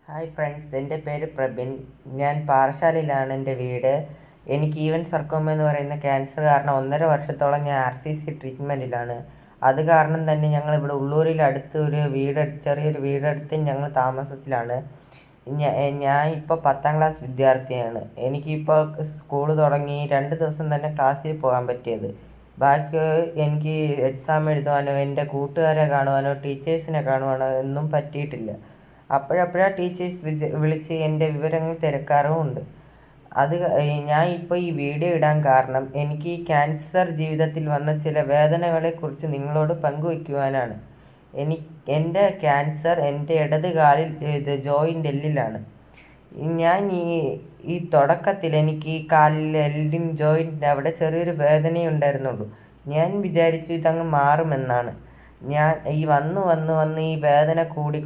Hi friends, എൻ്റെ പേര് പ്രബിൻ. ഞാൻ പാറശാലയിലാണ് എൻ്റെ വീട്. എനിക്ക് ഈവൻ സർക്കോമ എന്ന് പറയുന്ന ക്യാൻസർ കാരണം 1.5 വർഷത്തോളം ഞാൻ RCC ട്രീറ്റ്മെൻറ്റിലാണ്. അത് കാരണം തന്നെ ഞങ്ങളിവിടെ ഉള്ളൂരിൽ അടുത്ത് ചെറിയൊരു വീടെടുത്ത് ഞങ്ങൾ താമസത്തിലാണ്. ഞാൻ ഇപ്പോൾ 10ാം ക്ലാസ് വിദ്യാർത്ഥിയാണ്. എനിക്കിപ്പോൾ സ്കൂൾ തുടങ്ങി 2 ദിവസം തന്നെ ക്ലാസ്സിൽ പോകാൻ പറ്റിയത്. ബാക്കി എനിക്ക് എക്സാം എഴുതുവാനോ എൻ്റെ കൂട്ടുകാരെ കാണുവാനോ ടീച്ചേഴ്സിനെ കാണുവാനോ ഒന്നും പറ്റിയിട്ടില്ല. അപ്പോഴപ്പോഴാണ് ടീച്ചേഴ്സ് വിളിച്ച് എൻ്റെ വിവരങ്ങൾ തിരക്കാറുമുണ്ട്. ഞാൻ ഇപ്പോൾ ഈ വീഡിയോ ഇടാൻ കാരണം എനിക്ക് ഈ ക്യാൻസർ ജീവിതത്തിൽ വന്ന ചില വേദനകളെക്കുറിച്ച് നിങ്ങളോട് പങ്കുവയ്ക്കുവാനാണ്. എൻ്റെ ക്യാൻസർ എൻ്റെ ഇടത് കാലിൽ ജോയിൻ്റ് എല്ലിലാണ്. ഞാൻ ഈ തുടക്കത്തിൽ എനിക്ക് ഈ കാലിൽ എല്ലിൻ ജോയിൻ്റ് അവിടെ ചെറിയൊരു വേദനയുണ്ടായിരുന്നുള്ളൂ. ഞാൻ വിചാരിച്ചു ഇതങ്ങ് മാറുമെന്നാണ്. ഞാൻ വന്ന് ഈ വേദന കൂടി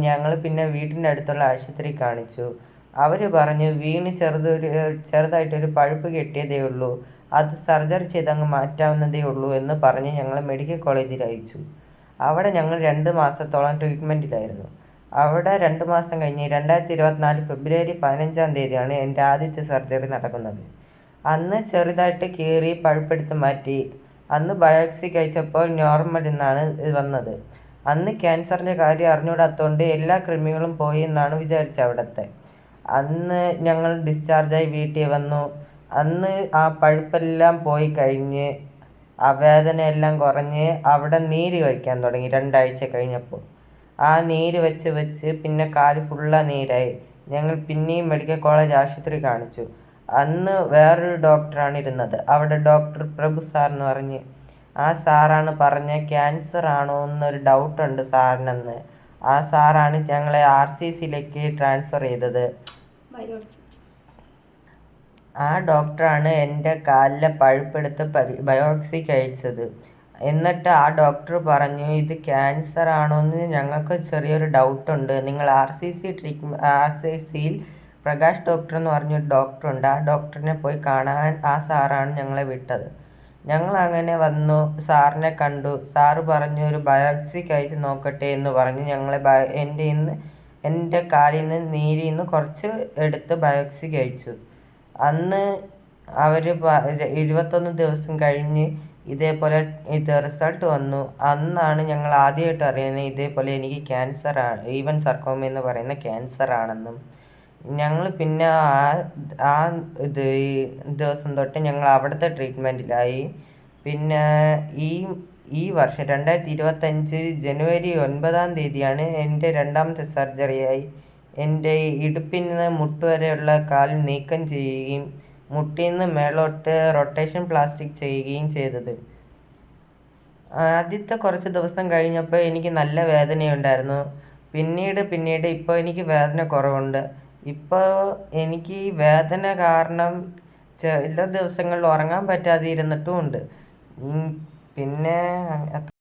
ഞങ്ങൾ പിന്നെ വീട്ടിൻ്റെ അടുത്തുള്ള ആശുപത്രി കാണിച്ചു. അവർ പറഞ്ഞു വീണ് ചെറുതായിട്ടൊരു പഴുപ്പ് കെട്ടിയതേ ഉള്ളൂ, അത് സർജറി ചെയ്തങ്ങ് മാറ്റാവുന്നതേ ഉള്ളൂ എന്ന് പറഞ്ഞ് ഞങ്ങൾ മെഡിക്കൽ കോളേജിൽ അയച്ചു. അവിടെ ഞങ്ങൾ 2 മാസത്തോളം ട്രീറ്റ്മെൻറ്റിലായിരുന്നു. അവിടെ 2 മാസം കഴിഞ്ഞ് 2024 ഫെബ്രുവരി 15-ാം തീയതിയാണ് എൻ്റെ ആദ്യത്തെ സർജറി നടക്കുന്നത്. അന്ന് ചെറുതായിട്ട് കീറി പഴുപ്പെടുത്ത് മാറ്റി. അന്ന് ബയോപ്സി കഴിച്ചപ്പോൾ നോർമൽ എന്നാണ് വന്നത്. അന്ന് ക്യാൻസറിൻ്റെ കാര്യം അറിഞ്ഞുകൂടാത്തതുകൊണ്ട് എല്ലാ കൃമികളും പോയി എന്നാണ് വിചാരിച്ചത് അവിടുത്തെ. അന്ന് ഞങ്ങൾ ഡിസ്ചാർജായി വീട്ടിൽ വന്നു. അന്ന് ആ പഴുപ്പെല്ലാം പോയി കഴിഞ്ഞ് ആ വേദനയെല്ലാം കുറഞ്ഞ് അവിടെ നീര് കഴിക്കാൻ തുടങ്ങി 2 ആഴ്ച കഴിഞ്ഞപ്പോൾ. ആ നീര് വെച്ച് പിന്നെ കാല് നീരായി. ഞങ്ങൾ പിന്നെയും മെഡിക്കൽ കോളേജ് ആശുപത്രി കാണിച്ചു. അന്ന് വേറൊരു ഡോക്ടറാണ് ഇരുന്നത്. അവിടെ ഡോക്ടർ പ്രഭു സാർ എന്ന് പറഞ്ഞ് ആ സാറാണ് പറഞ്ഞ ക്യാൻസർ ആണോ എന്നൊരു ഡൗട്ടുണ്ട് സാറിനെന്ന്. ആ സാറാണ് ഞങ്ങളെ RCCയിലേക്ക് ട്രാൻസ്ഫർ ചെയ്തത്. ആ ഡോക്ടറാണ് എൻ്റെ കാലിലെ പഴുപ്പെടുത്ത് ബയോപ്സി കഴിച്ചത്. എന്നിട്ട് ആ ഡോക്ടർ പറഞ്ഞു ഇത് ക്യാൻസർ ആണോ എന്ന് ഞങ്ങൾക്ക് ചെറിയൊരു ഡൗട്ടുണ്ട്, നിങ്ങൾ RCCയിൽ പ്രകാശ് ഡോക്ടർ എന്ന് പറഞ്ഞൊരു ഡോക്ടറുണ്ട്, ആ ഡോക്ടറിനെ പോയി കാണാൻ ആ സാറാണ് ഞങ്ങളെ വിട്ടത്. ഞങ്ങൾ അങ്ങനെ വന്നു, സാറിനെ കണ്ടു. സാറ് പറഞ്ഞു ഒരു ബയോപ്സി കഴിച്ച് നോക്കട്ടെ എന്ന് പറഞ്ഞ് ഞങ്ങളെ എൻ്റെ കാലിൽ നിന്ന് നീരിൽ നിന്ന് കുറച്ച് എടുത്ത് ബയോപ്സി കഴിച്ചു. അന്ന് അവർ 21 ദിവസം കഴിഞ്ഞ് ഇതേപോലെ റിസൾട്ട് വന്നു. അന്നാണ് ഞങ്ങൾ ആദ്യമായിട്ട് അറിയുന്നത് ഇതേപോലെ എനിക്ക് ക്യാൻസറാണ്, ഈവൻ സർക്കോമ എന്ന് പറയുന്ന ക്യാൻസർ ആണെന്നും. ഞങ്ങൾ പിന്നെ ആ ദിവസം തൊട്ട് ഞങ്ങൾ അവിടുത്തെ ട്രീറ്റ്മെൻറ്റിലായി. പിന്നെ ഈ വർഷം 2025 ജനുവരി 9-ാം തീയതിയാണ് എൻ്റെ 2ാമത്തെ സർജറിയായി. എൻ്റെ ഇടുപ്പിൽ നിന്ന് മുട്ട് വരെയുള്ള കാൽ നീക്കം ചെയ്യുകയും മുട്ടിൽ നിന്ന് മേലോട്ട് റൊട്ടേഷൻ പ്ലാസ്റ്റിക് ചെയ്യുകയും ചെയ്തത്. ആദ്യത്തെ കുറച്ച് ദിവസം കഴിഞ്ഞപ്പോൾ എനിക്ക് നല്ല വേദനയുണ്ടായിരുന്നു. പിന്നീട് ഇപ്പോൾ എനിക്ക് വേദന കുറവുണ്ട്. ഇപ്പോൾ എനിക്ക് ഈ വേദന കാരണം ചില ദിവസങ്ങളിൽ ഉറങ്ങാൻ പറ്റാതെ ഇരുന്നിട്ടുമുണ്ട്. പിന്നെ